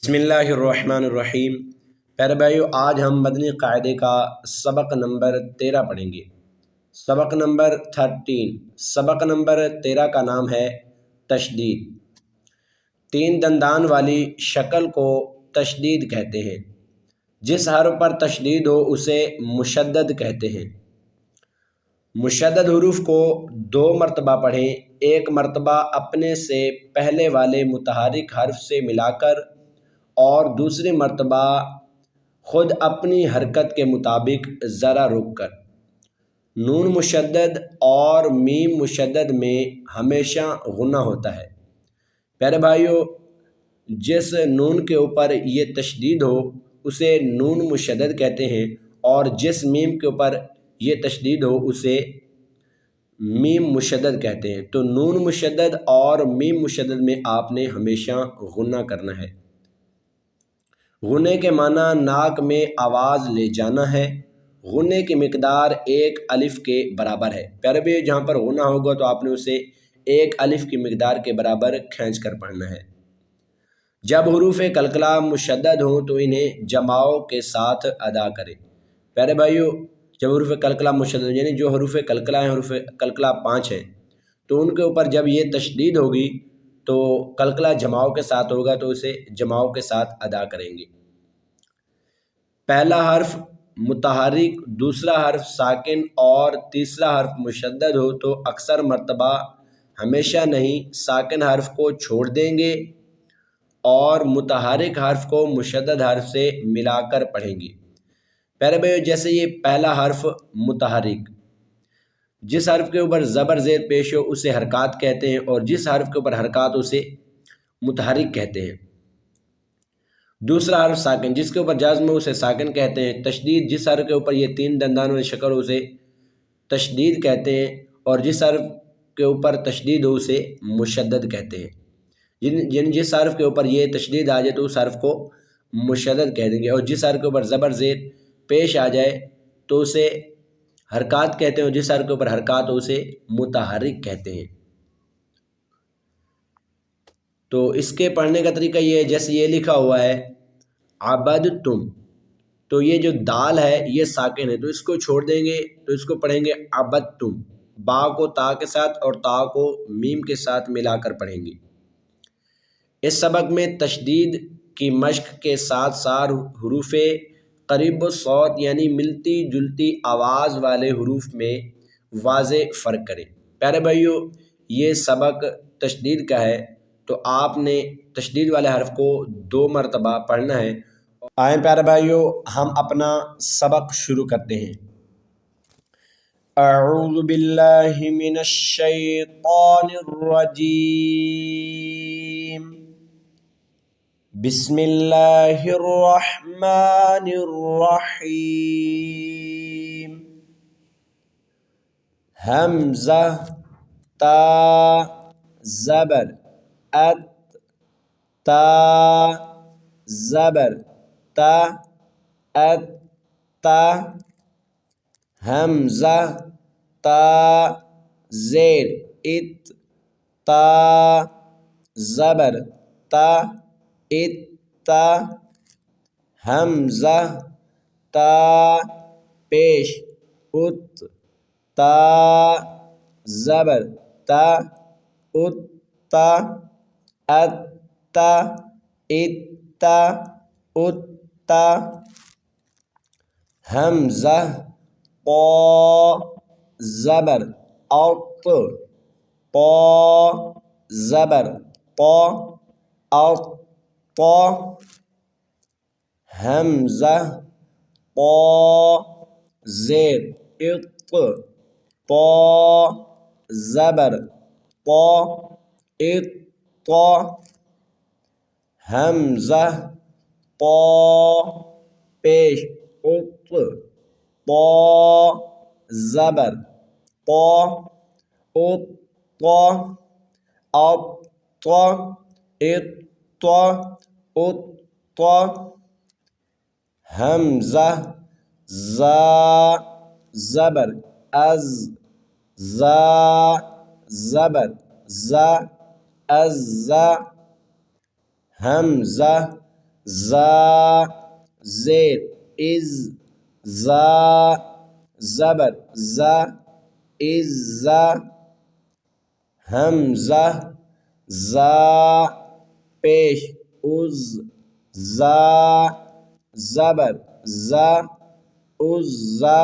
बिस्मिल्लाहिर्रहमानिर्रहीम। प्यारे भाइयों, आज हम मदनी क़ायदे का सबक नंबर 13 पढ़ेंगे। सबक नंबर 13। सबक नंबर 13 का नाम है तशदीद। तीन दंदान वाली शक्ल को तशदीद कहते हैं। जिस हर्फ पर तशदीद हो उसे मुशद्दद कहते हैं। मुशद्दद हुरूफ को 2 मरतबा पढ़ें। एक मरतबा अपने से पहले वाले मुतहरिक हर्फ से मिलाकर और दूसरी मरतबा ख़ुद अपनी हरकत के मुताबिक ज़रा रुक कर। नून मुशद्दद और मीम मुशद्दद में हमेशा गुन्ना होता है। प्यारे भाइयों, जिस नून के ऊपर ये तशदीद हो उसे नून मुशद्दद कहते हैं और जिस मीम के ऊपर ये तशदीद हो उसे मीम मुशद्दद कहते हैं। तो नून मुशद्दद और मीम मुशद्दद में आपने हमेशा गुन्ना करना है। गुन्ने के माना नाक में आवाज़ ले जाना है। गुन्ने की मिकदार 1 अलिफ के बराबर है। प्यारे भाई, जहाँ पर गुन्ना होगा तो आपने उसे 1 अलिफ की मिकदार के बराबर खींच कर पढ़ना है। जब हुरूफ कलकला मुशद्दद हो तो इन्हें जमाओं के साथ अदा करें। प्यारे भाइयों, जब हुरूफ कलकला मुशद्दद यानी जो हुरूफ कलकला है, हुरूफ कलकला 5 है, तो उनके ऊपर जब ये तशदीद होगी तो कलकला जमाओं के साथ होगा तो उसे जमाओं के साथ अदा करेंगे। पहला हर्फ मुतहरिक, दूसरा हर्फ साकिन और तीसरा हर्फ मुशद्दद हो तो अक्सर मर्तबा, हमेशा नहीं, साकिन हर्फ को छोड़ देंगे और मुतहरिक हर्फ को मुशद्दद हर्फ से मिलाकर पढ़ेंगे। प्यारे भाइयों, जैसे ये पहला हर्फ मुतहरिक, जिस हर्फ के ऊपर ज़बर ज़ेर पेश हो उसे हरकात कहते हैं और जिस हर्फ के ऊपर हरकात उसे मुतहरिक कहते हैं। दूसरा हर्फ साकिन, जिसके ऊपर जाज़्म उसे साकिन कहते हैं। तशदीद, जिस हर्फ के ऊपर ये 3 दंदान वाली शक्ल उसे तशदीद कहते हैं और जिस हर्फ के ऊपर तशदीद हो उसे मुशद्दद कहते हैं। जिस हर्फ के ऊपर ये तशदीद आ जाए तो उस हर्फ को मुशद्दद कह देंगे और जिस हर्फ के ऊपर ज़बर ज़ेर पेश आ जाए तो उसे हरकात कहते हैं और जिस हर्फ के ऊपर हरकात हो उसे मुतहरिक कहते हैं। तो इसके पढ़ने का तरीका ये है, जैसे ये लिखा हुआ है अबद तुम, तो ये जो दाल है ये साकिन है तो इसको छोड़ देंगे, तो इसको पढ़ेंगे अबद तुम। बा को ता के साथ और ता को मीम के साथ मिलाकर पढ़ेंगे। इस सबक में तशदीद की मश्क के साथ साथ हुरूफ़े करीब सौत यानी मिलती जुलती आवाज़ वाले हुरूफ में वाज़े फ़र्क करें। प्यारे भाइयों, ये सबक तशदीद का है तो आपने तशदीद वाले हर्फ को 2 मरतबा पढ़ना है। आए प्यारे भाइयों, हम अपना सबक शुरू करते हैं। अऊज़ु बिल्लाहि मिनश शैतानिर रजीम। बिस्मिल्लाहिर रहमानिर रहीम। हमज़ा ता ज़बर अत, ता ज़बर ता अत ता। हमज़ा ता ज़ेर इत, ता ज़बर ता इत ता। हमज़ा ता पेश उत, ता ज़बर ता उत ता। अत्ता इत्ता उत्ता। हमज़ा क़ ज़बर औत, क़ ज़बर क़ औत। हमज़ा क़ ज़ेर इत, क़ ज़बर क़ इत क़। हमज़ा क़ पेश उत, क़ ज़बर क़ उत क़। औत इत उत क़। हमज़ा ज़ा ज़बर अज़, ज़ा ज़बर ज़ा अज़्ज़ा। हमज़ा जा ज़ेर इज़ जा ज़बर जा इज़्ज़ा हमज़ा जा पेश उज़ जा ज़बर जा उज़्ज़ा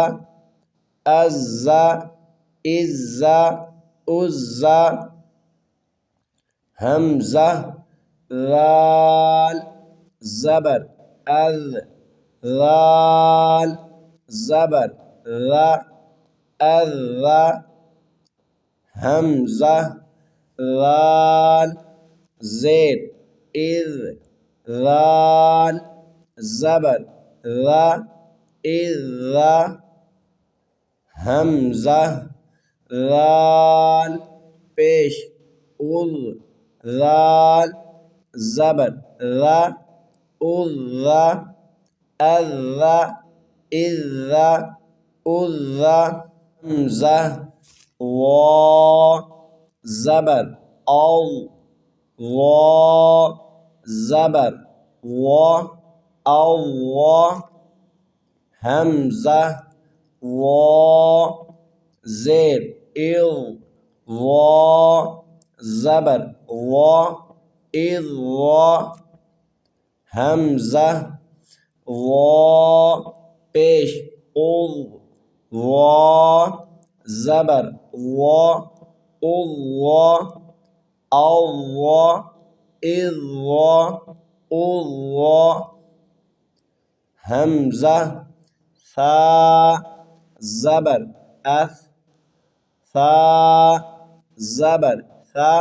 अज़्ज़ा इज़्ज़ा उज़्ज़ा हमज़ा ज़ाल ज़बर अज़ ज़ाल ज़बर ज़ा अज़्ज़ा हमज़ा ज़ाल ज़ेर इज़ ज़ाल ज़बर ज़ा इज़्ज़ा हमज़ा ज़ाल पेश उज़ ज़ाल ज़बर ज़ा उज़्ज़ा अज़्ज़ा इज़्ज़ा उज़्ज़ा हमज़ा वा ज़बर औ वा ज़बर वा औ हमज़ा वा ज़ेर इज़ वा ज़बर वा इज़ वा हमज़ा वा पेश उज़ वा ज़बर वा उज़ वा औ वा इज़ वा उज़ वा हमज़ा सा ज़बर अस सा ज़बर सा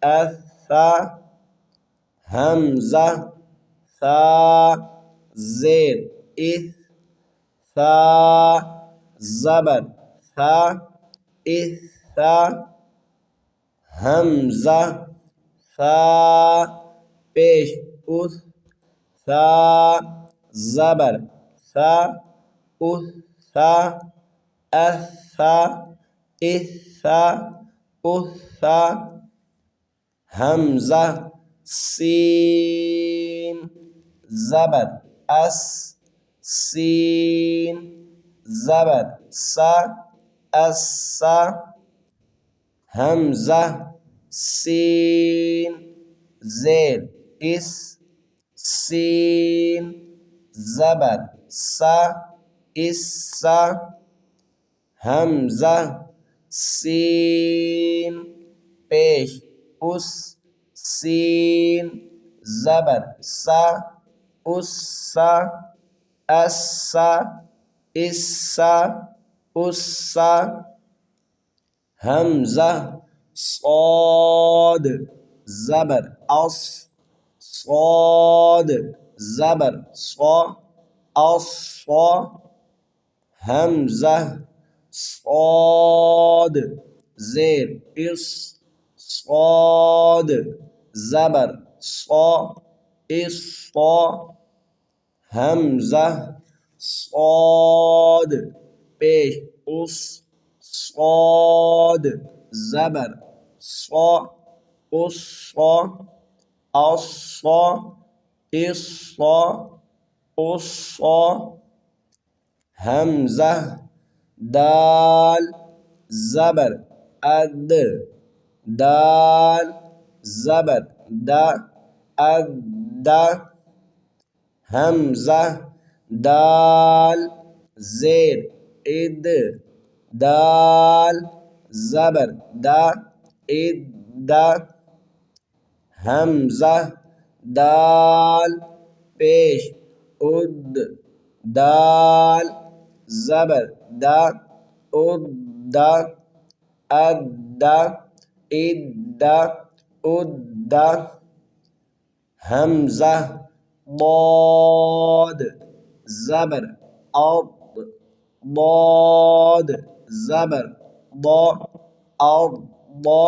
असा हमज़ा सा ज़ेर इस सा ज़बर सा इस्सा हमज़ा सा पेश उस सा ज़बर सा उस्सा अस्सा इस्सा उस्सा हमज़ा सीन ज़बर अस सीन ज़बर सा अस्सा हमज़ा सीन ज़ेर इस सीन ज़बर सा इस्सा हमज़ा सीन पेश उस सीन ज़बर सा उस्सा अस्सा इस्सा उस्सा हमज़ा صاد ज़बर अस صاد ज़बर صا अस्सा हमज़ा صاد ज़ेर इस صاد ज़बर صا इस्सा हमज़ा صاد पेश उस صاد ज़बर صا उस्सा अस्सा इस्सा उस्सा हमज़ा दाल ज़बर अद दाल ज़बर दा अद्दा हमज़ा दाल ज़ेर इद दाल ज़बर दा इद्दा हमज़ा दाल पेश उद दाल ज़बर दा उद्दा अद्दा इद्दा उद्दा हमज़ा ضاد ज़बर अद ضاد ज़बर ضا अद्दा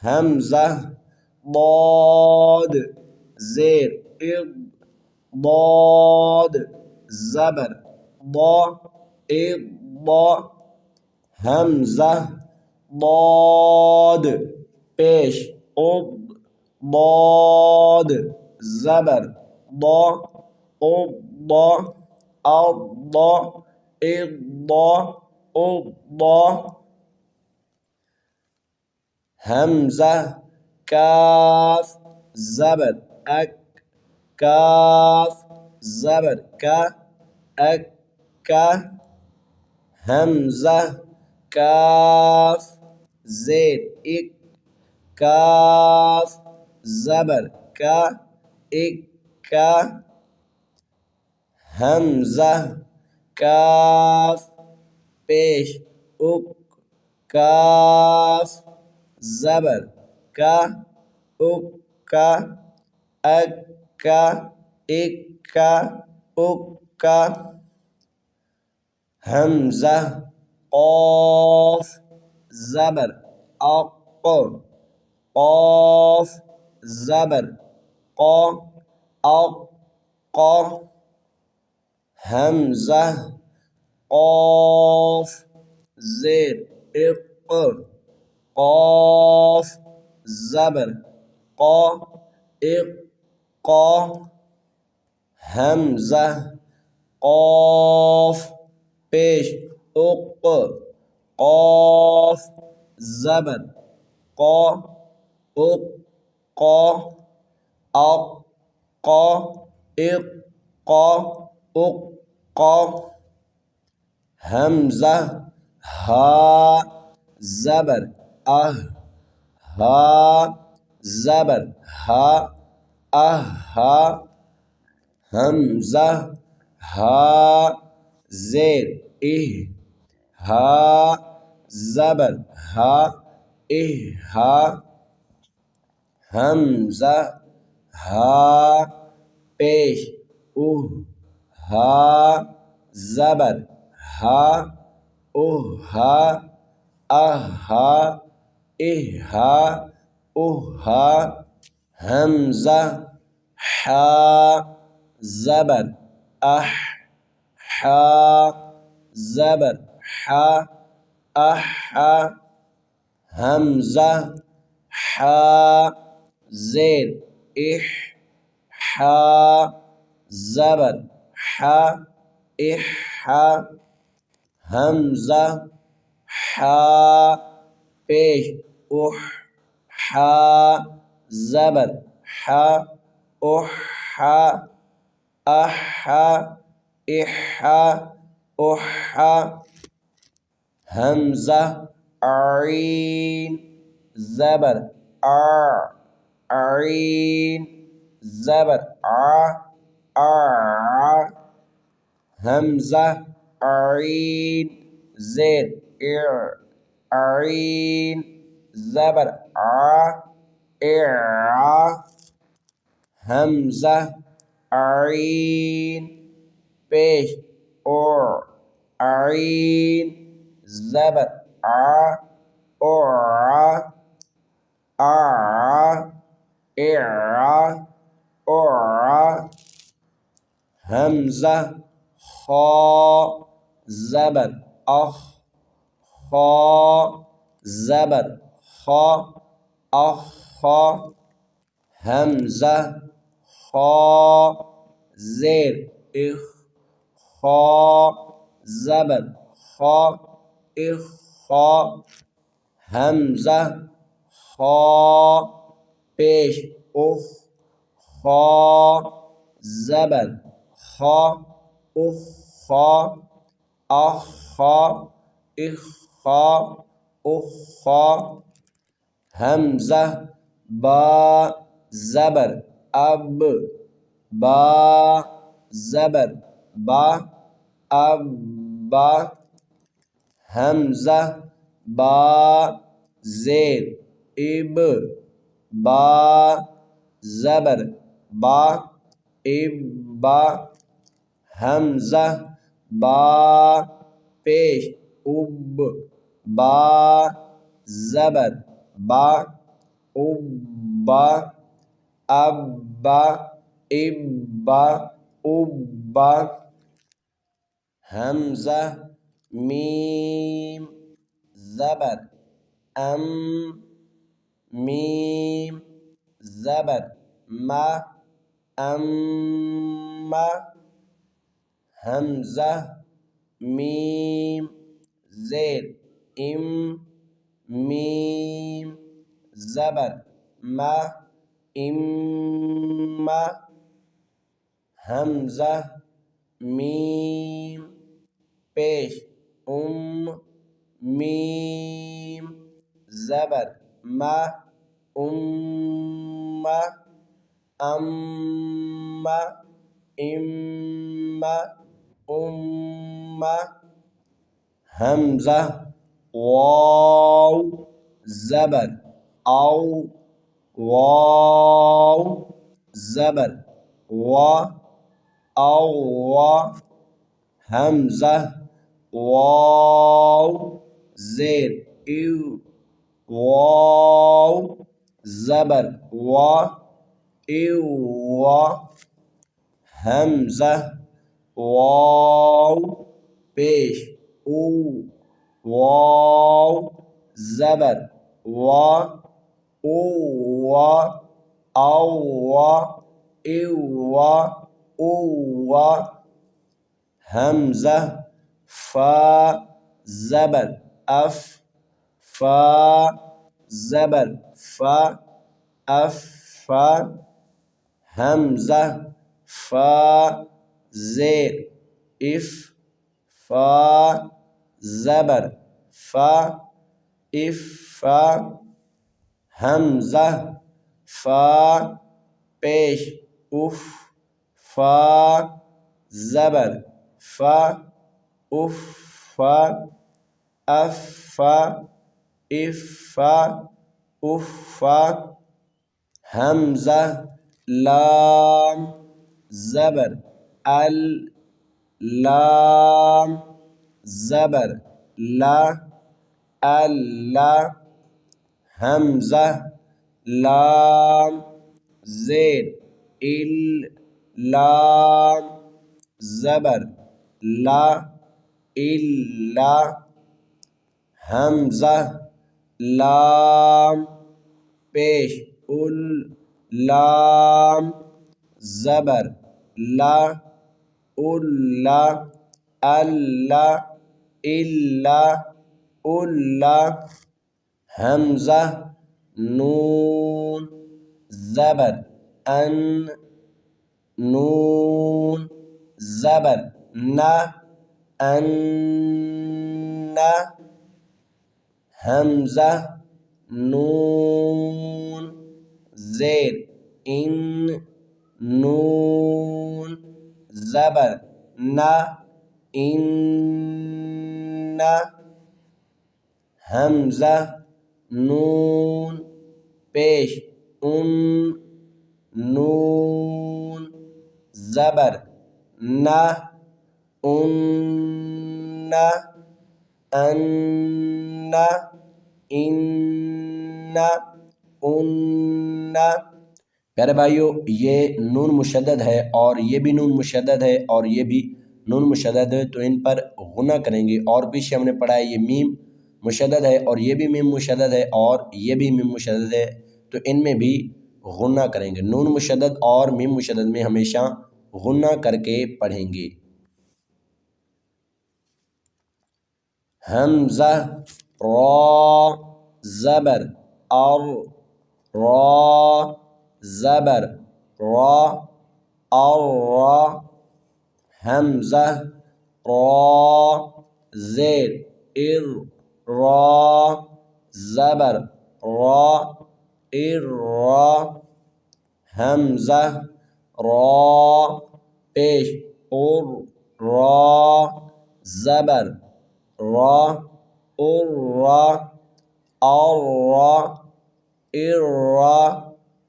हमज़ा ضاد ज़ेर इद ضاد ज़बर ضا इद्दा हमज़ा ضاد पेश उद ضاد ज़बर द उद अद इद उद हमज़ा काफ ज़बर अक काफ ज़बर का अक का हमज़ा काफ ज़ेर इक काफ ज़बर का इक का हमज़ा काफ पेश उक काफ ज़बर का उक का अक का इक का उक का हमज़ा क़ाफ ज़बर अक़ क़ाफ ज़बर क़ अक़ क़ हमज़ा क़ाफ ज़ेर इक़ क़ाफ ज़बर क़ इक़ क़ हमज़ा क़ाफ पेश उक़ क़ाफ ज़बर क़ उक़ क़ अक़ क़ इक़ क़ उक़ क़ हमज़ा हा ज़बर अह हा ज़बर हा अहा हमज़ा हा ज़ेर इह हा ज़बर हा इह हा हमज़ा हा पेश उह हा ज़बर हा उहा अहा इहा उहा हमज़ा हा ज़बर अह हा ज़बर हा अहा हमज़ा हा ज़ेर इह हा ज़बर हा इहा हमज़ा हा पेश उह हा ज़बर हा उहा अहा इहा उहा हमज़ा आइन ज़बर आइन ज़बर हमज़ा आइन ज़ेर आइन ज़बर हमज़ा आइन पेश आइन ज़बर हमज़ा खा ज़बर अख खा ज़बर खा अखा हमज़ा खा ज़ेर इख खा ज़बर खा इखा हमज़ा खा पेश उख खा ज़बर खा उखा अखा इखा उखा हमज़ा बा ज़बर अब बा ज़बर बा अब्बा हमज़ा बा ज़ेर इब बा ज़बर बा इब्बा हमज़ा बा पेश उब बा ज़बर बा उब्बा अब्बा इब्बा उब्बा हमज़ा मीम ज़बर मीम ज़बर मा अम्मा हमज़ा मीम ज़ेर इम मीम ज़बर मा इम्मा हमज़ा मीम पेश मीम ज़बर मा उम्मा अम्मा इम्मा उम्मा हमज़ा वाव ज़बर औ वाव ज़बर वा औ वा हमज़ा वाव ज़ेर इव वाव ज़बर वा इव वा हमज़ा वाव पेश ऊ वाव ज़बर वा ओ वा औ वा इव वा ओ वा हमज़ा फा ज़बर अफ फा ज़बर फा अफ फा हमज़ा फा ज़ेर इफ फा ज़बर फा इफ फा हमज़ा फा पेश उफ फा ज़बर फा उफ फा अफ फा इफ फा उफ फा हमज़ा लाम ज़बर अल लाम ज़बर ला अल्ला हमज़ा लाम ज़ेर इल लाम ज़बर ला इल्ला हमज़ा लाम पेश उल लाम ज़बर ला उल्ला अल्ला इल्ला उल्ला हमज़ा नून ज़बर अन नून ज़बर ना अन्ना हमज़ा नून ज़ेर इन नून ज़बर ना इन्ना हमज़ा नून पेश उन नून ज़बर ना उन्ना अन्ना इन्ना उन्ना। प्यारे भाइयों, ये नून मुशद्दद है और ये भी नून मुशद्दद है और ये भी नून मुशद्दद है, तो इन पर गुना करेंगे। और पीछे हमने पढ़ा है ये मीम मुशद्दद है और ये भी मीम मुशद्दद है और ये भी मीम मुशद्दद है, तो इनमें भी गुना करेंगे। नून मुशद्दद और मीम मुशद्दद में हमेशा गुना करके पढ़ेंगे। हमज़ा रा ज़बर और रा ज़बर रा और रा हमज़ा रा ज़ेर इर रा ज़बर रा इर रा हमज़ा रा पेश उर रा ज़बर रा उर रा और रा इर रा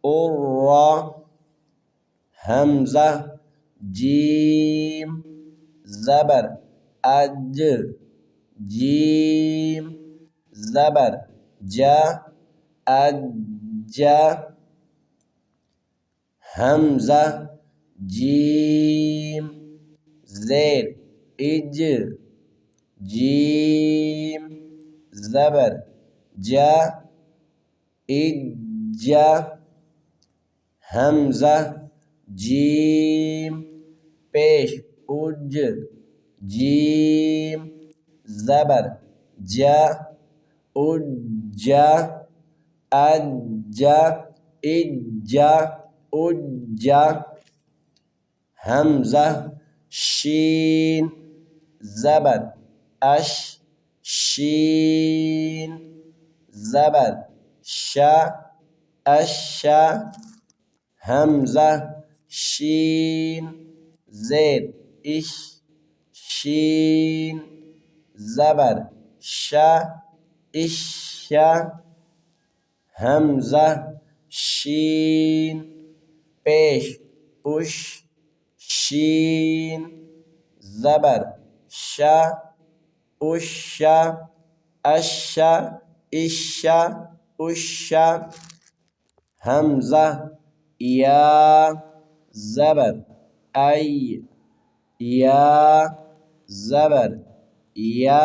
उर रा हमज़ा जीम ज़बर अज जीम ज़बर जा अज्जा हमज़ा जीम ज़ेर इज जीम ज़बर जा इज्जा हमज़ा जीम पेश उज जीम ज़बर जा उज्जा अज्जा इज्जा उज्जा हमज़ा शीन ज़बर अश शीन ज़बर शा अशा हमज़ा शीन ज़ेर इश शीन ज़बर शा इशा हमज़ा शीन पेश उश शीन ज़बर शा उशा अशा इशा उशा हमज़ा या ज़बर आई या ज़बर या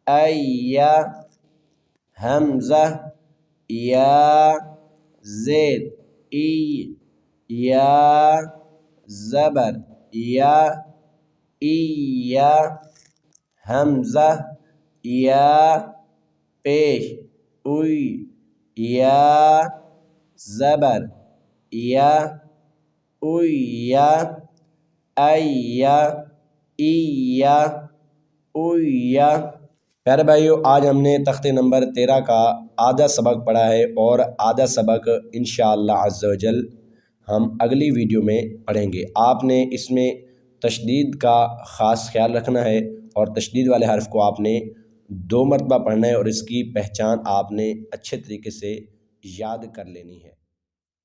अय्या हमज़ा या ज़ेर ई या ज़बर या इया हमज़ा या पेश उई या ज़बर या उया अय्या इया उया। प्यारे भाइयों, आज हमने तख्ते नंबर 13 का आधा सबक पढ़ा है और आधा सबक इंशाअल्लाह अज़्ज़ा वजल हम अगली वीडियो में पढ़ेंगे। आपने इसमें तशदीद का ख़ास ख्याल रखना है और तशदीद वाले हर्फ़ को आपने 2 मरतबा पढ़ना है और इसकी पहचान आपने अच्छे तरीके से याद कर लेनी है।